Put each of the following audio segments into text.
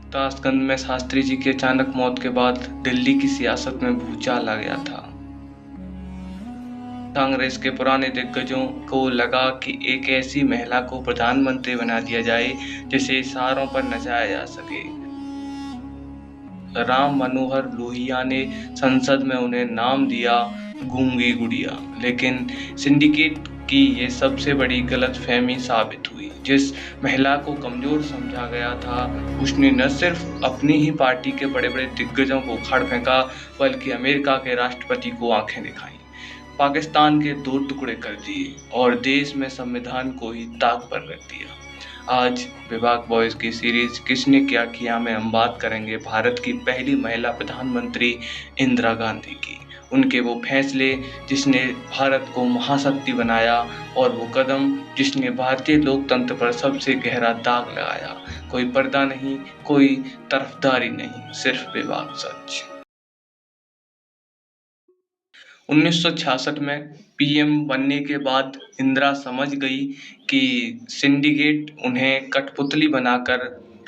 Tashkent में शास्त्री जी की अचानक मौत के बाद दिल्ली की सियासत में भूचाल आ गया था। कांग्रेस के पुराने दिग्गजों को लगा कि एक ऐसी महिला को प्रधानमंत्री बना दिया जाए जिसे इशारों पर नचाया जा सके। राम मनोहर लोहिया ने संसद में उन्हें नाम दिया गूंगी गुड़िया, लेकिन सिंडिकेट की ये सबसे बड़ी गलतफहमी साबित हुई। जिस महिला को कमजोर समझा गया था, उसने न सिर्फ अपनी ही पार्टी के बड़े बड़े दिग्गजों को उखाड़ फेंका, बल्कि अमेरिका के राष्ट्रपति को आंखें दिखाई, पाकिस्तान के 2 टुकड़े कर दिए और देश में संविधान को ही ताक पर रख दिया। आज विभाग बॉयज की सीरीज किसने क्या किया में हम बात करेंगे भारत की पहली महिला प्रधानमंत्री इंदिरा गांधी की। उनके वो फैसले जिसने भारत को महाशक्ति बनाया और वो कदम जिसने भारतीय लोकतंत्र पर सबसे गहरा दाग लगाया। कोई पर्दा नहीं, कोई तरफदारी नहीं, सिर्फ बेबाक सच। 1966 में पीएम बनने के बाद इंदिरा समझ गई कि सिंडिकेट उन्हें कठपुतली बनाकर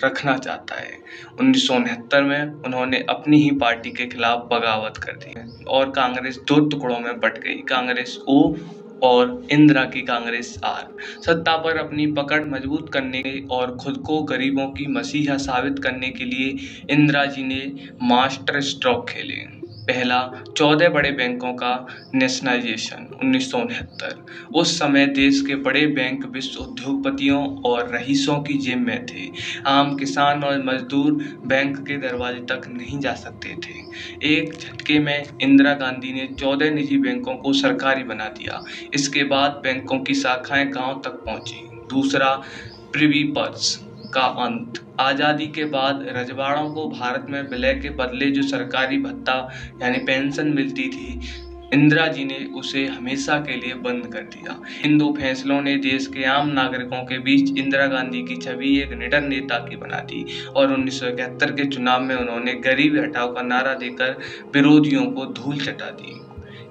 रखना चाहता है। 1969 में उन्होंने अपनी ही पार्टी के खिलाफ बगावत कर दी और कांग्रेस 2 टुकड़ों में बट गई, कांग्रेस ओ और इंदिरा की कांग्रेस आर। सत्ता पर अपनी पकड़ मजबूत करने और खुद को गरीबों की मसीहा साबित करने के लिए इंदिरा जी ने मास्टर स्ट्रोक खेले। पहला 14 बड़े बैंकों का नेशनलाइजेशन 1969। उस समय देश के बड़े बैंक विश्व उद्योगपतियों और रईसों की जेब में थे। आम किसान और मजदूर बैंक के दरवाजे तक नहीं जा सकते थे। एक झटके में इंदिरा गांधी ने 14 निजी बैंकों को सरकारी बना दिया। इसके बाद बैंकों की शाखाएं गांव तक पहुंची। दूसरा, प्रिवी पर्स का अंत। आजादी के बाद रजवाड़ों को भारत में विलय के बदले जो सरकारी भत्ता यानी पेंशन मिलती थी, इंदिरा जी ने उसे हमेशा के लिए बंद कर दिया। इन 2 फैसलों ने देश के आम नागरिकों के बीच इंदिरा गांधी की छवि एक निडर नेता की बना दी और 1971 के चुनाव में उन्होंने गरीबी हटाओ का नारा देकर विरोधियों को धूल चटा दी।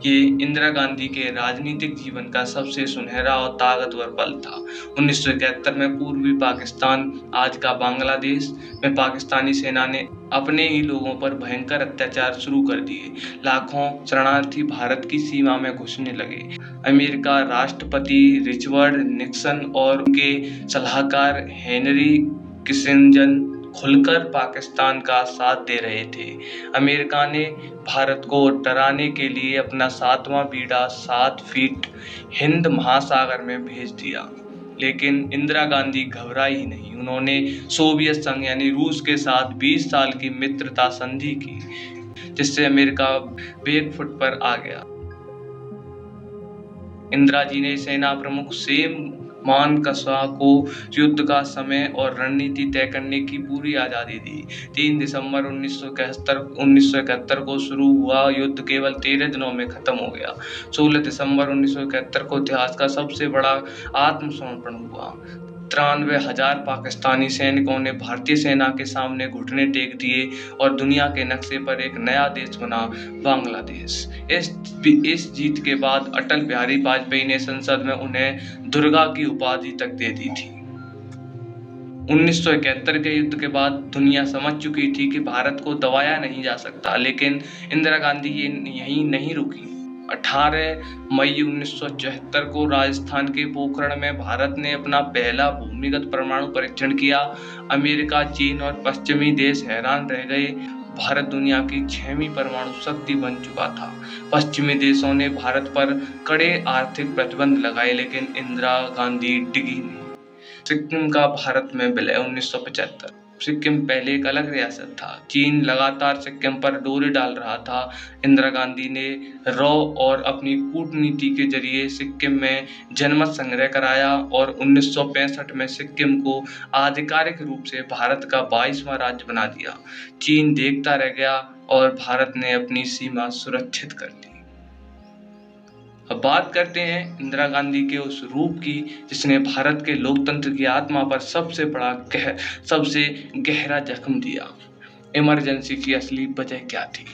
ये इंदिरा गांधी के राजनीतिक जीवन का सबसे सुनहरा और ताकतवर पल था। 1971 में पूर्वी पाकिस्तान, आज का बांग्लादेश में पाकिस्तानी सेना ने अपने ही लोगों पर भयंकर अत्याचार शुरू कर दिए। लाखों शरणार्थी भारत की सीमा में घुसने लगे। अमेरिका राष्ट्रपति रिचर्ड निक्सन और उनके सलाहकार हेनरी किसिंजर खुलकर पाकिस्तान का साथ दे रहे थे। अमेरिका ने भारत को डराने के लिए अपना 7वां बीड़ा 7 फीट हिंद महासागर में भेज दिया, लेकिन इंदिरा गांधी घबराई ही नहीं। उन्होंने सोवियत संघ यानी रूस के साथ 20 साल की मित्रता संधि की, जिससे अमेरिका बैकफुट पर आ गया। इंदिरा जी ने सेना प्रमुख सेम मानेकशॉ को युद्ध का समय और रणनीति तय करने की पूरी आजादी दी। 3 दिसंबर 1971 को शुरू हुआ युद्ध केवल 13 दिनों में खत्म हो गया। 16 दिसंबर 1971 को इतिहास का सबसे बड़ा आत्मसमर्पण हुआ। 93,000 पाकिस्तानी सैनिकों ने भारतीय सेना के सामने घुटने टेक दिए और दुनिया के नक्शे पर एक नया देश बना, बांग्लादेश। इस जीत के बाद अटल बिहारी वाजपेयी ने संसद में उन्हें दुर्गा की उपाधि तक दे दी थी। 1971 के युद्ध के बाद दुनिया समझ चुकी थी कि भारत को दबाया नहीं जा सकता, लेकिन इंदिरा गांधी यहीं नहीं रुकी। 18 मई 1974 को राजस्थान के पोखरण में भारत ने अपना पहला भूमिगत परमाणु परीक्षण किया। अमेरिका, चीन और पश्चिमी देश हैरान रह गए। भारत दुनिया की 6वीं परमाणु शक्ति बन चुका था। पश्चिमी देशों ने भारत पर कड़े आर्थिक प्रतिबंध लगाए, लेकिन इंदिरा गांधी डिगी नहीं। सिक्किम का भारत में विलय 1975। सिक्किम पहले एक अलग रियासत था। चीन लगातार सिक्किम पर डोरी डाल रहा था। इंदिरा गांधी ने रॉ और अपनी कूटनीति के जरिए सिक्किम में जनमत संग्रह कराया और 1965 में सिक्किम को आधिकारिक रूप से भारत का 22वां राज्य बना दिया। चीन देखता रह गया और भारत ने अपनी सीमा सुरक्षित कर ली। अब बात करते हैं इंदिरा गांधी के उस रूप की जिसने भारत के लोकतंत्र की आत्मा पर सबसे गहरा जख्म दिया। इमरजेंसी की असली वजह क्या थी?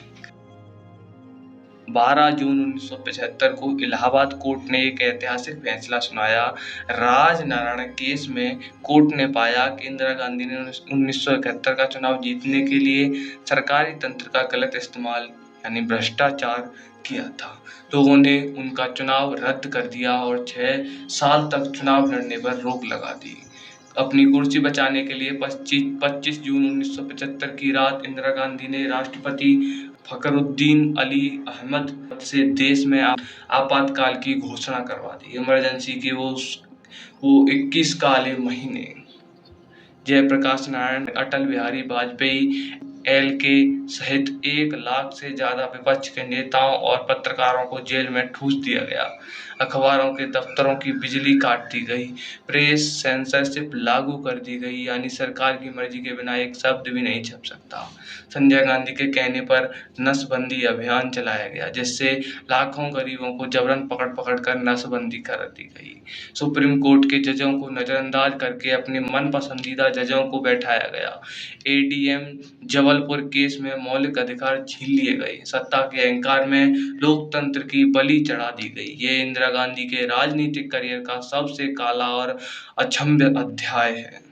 12 जून 1975 को इलाहाबाद कोर्ट ने एक ऐतिहासिक फैसला सुनाया। राजनारायण केस में कोर्ट ने पाया कि इंदिरा गांधी ने 1971 का चुनाव जीतने के लिए सरकारी तंत्र का गलत इस्तेमाल यानी भ्रष्टाचार किया था। लोगों ने उनका चुनाव रद्द कर दिया और 6 साल तक चुनाव लड़ने पर रोक लगा दी। अपनी कुर्सी बचाने के लिए 25 जून 1975 की रात इंदिरा गांधी ने राष्ट्रपति फखरुद्दीन अली अहमद से देश में आपातकाल की घोषणा करवा दी। इमरजेंसी के वो 21 काले महीने। जयप्रकाश नारायण, अटल बिहारी वाजपेयी, एल.के. सहित 1 लाख से ज्यादा विपक्ष के नेताओं और पत्रकारों को जेल में ठूस दिया गया। अखबारों के दफ्तरों की बिजली काट दी गई। प्रेस सेंसरशिप लागू कर दी गई, यानी सरकार की मर्जी के बिना एक शब्द भी नहीं छप सकता। संजय गांधी के कहने पर नसबंदी अभियान चलाया गया, जिससे लाखों गरीबों को जबरन पकड़ कर नसबंदी कर दी गई। सुप्रीम कोर्ट के जजों को नजरअंदाज करके अपने मन पसंदीदा जजों को बैठाया गया। एडीएम जबलपुर केस में मौलिक अधिकार छीन लिए गए। सत्ता के अहंकार में लोकतंत्र की बलि चढ़ा दी गई। ये इंदिरा गांधी के राजनीतिक करियर का सबसे काला और अक्षम्य अध्याय है।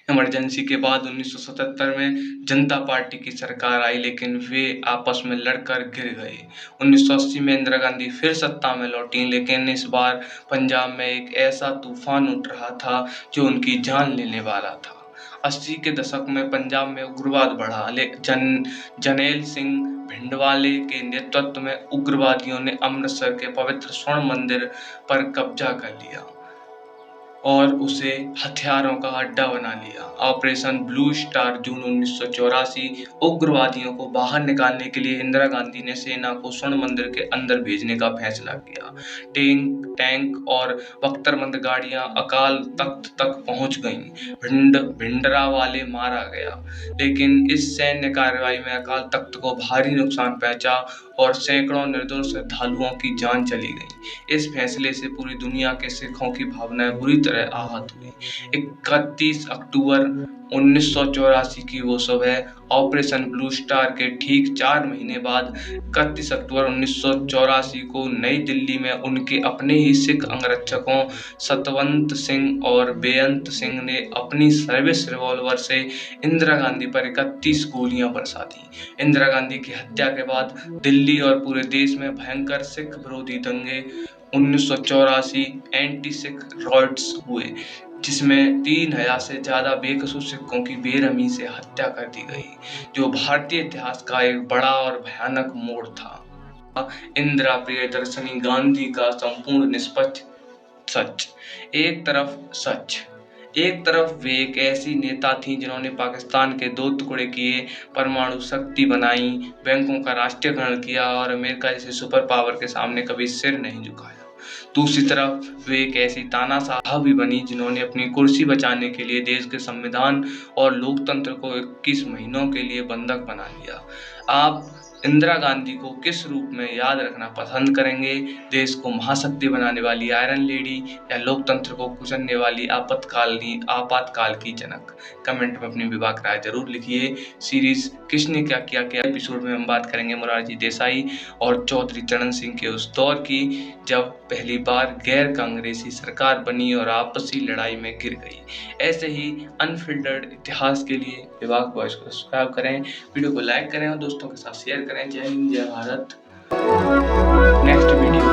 इमरजेंसी के बाद 1977 में जनता पार्टी की सरकार आई, लेकिन वे आपस में लड़कर गिर गए। 1980 में इंदिरा गांधी फिर सत्ता में लौटी, लेकिन इस बार पंजाब में एक ऐसा तूफान उठ रहा था जो उनकी जान लेने वाला था। 80 के दशक में पंजाब में उग्रवाद बढ़ा। जरनैल सिंह भिंडरावाले के नेतृत्व में उग्रवादियों ने अमृतसर के पवित्र स्वर्ण मंदिर पर कब्जा कर लिया और उसे हथियारों का अड्डा बना लिया। ऑपरेशन ब्लू स्टार जून 1984। उग्रवादियों को बाहर निकालने के लिए इंदिरा गांधी ने सेना को स्वर्ण मंदिर के अंदर भेजने का फैसला किया। टैंक और बख्तरबंद गाड़ियां अकाल तख्त तक पहुंच गईं। भिंडरावाले मारा गया, लेकिन इस सैन्य कार्रवाई में अकाल तख्त को भारी नुकसान पहुंचा और सैकड़ों निर्दोष श्रद्धालुओं की जान चली गई। इस फैसले से पूरी दुनिया के सिखों की भावनाएं बुरी तरह आहत हुई। 31 अक्टूबर 1984 की वो सुबह ऑपरेशन ब्लू स्टार के ठीक 4 महीने बाद 31 अक्टूबर 1984 को नई दिल्ली में उनके अपने ही सिख अंगरक्षकों सतवंत सिंह और बेअंत सिंह ने अपनी सर्विस रिवॉल्वर से इंदिरा गांधी पर 31 गोलियां बरसा दी। इंदिरा गांधी की हत्या के बाद दिल्ली और पूरे देश में भयंकर सिख विरोधी दंगे 1984 एंटी सिख राइट्स हुए, जिसमें 3000 से ज्यादा बेकसूर सिखों की बेरहमी से हत्या कर दी गई, जो भारतीय इतिहास का एक बड़ा और भयानक मोड़ था। इंदिरा प्रियदर्शनी गांधी का संपूर्ण निष्पक्ष सच। एक तरफ वे एक ऐसी नेता थीं जिन्होंने पाकिस्तान के 2 टुकड़े किए, परमाणु शक्ति बनाई, बैंकों का राष्ट्रीयकरण किया और अमेरिका जैसे सुपर पावर के सामने कभी सिर नहीं झुकाया। दूसरी तरफ वे एक ऐसी तानाशाह भी बनी जिन्होंने अपनी कुर्सी बचाने के लिए देश के संविधान और लोकतंत्र को 21 महीनों के लिए बंधक बना लिया। आप इंदिरा गांधी को किस रूप में याद रखना पसंद करेंगे? देश को महाशक्ति बनाने वाली आयरन लेडी या लोकतंत्र को कुचलने वाली आपातकाल की जनक? कमेंट में अपनी विभाग राय जरूर लिखिए। सीरीज किसने क्या किया क्या एपिसोड में हम बात करेंगे मोरारजी देसाई और चौधरी चरण सिंह के उस दौर की जब पहली बार गैर कांग्रेसी सरकार बनी और आपसी लड़ाई में गिर गई। ऐसे ही अनफिल्टर्ड इतिहास के लिए विभाग वॉइस को सब्सक्राइब करें, वीडियो को लाइक करें और दोस्तों के साथ शेयर करें। जय हिंद, जय भारत। Next video.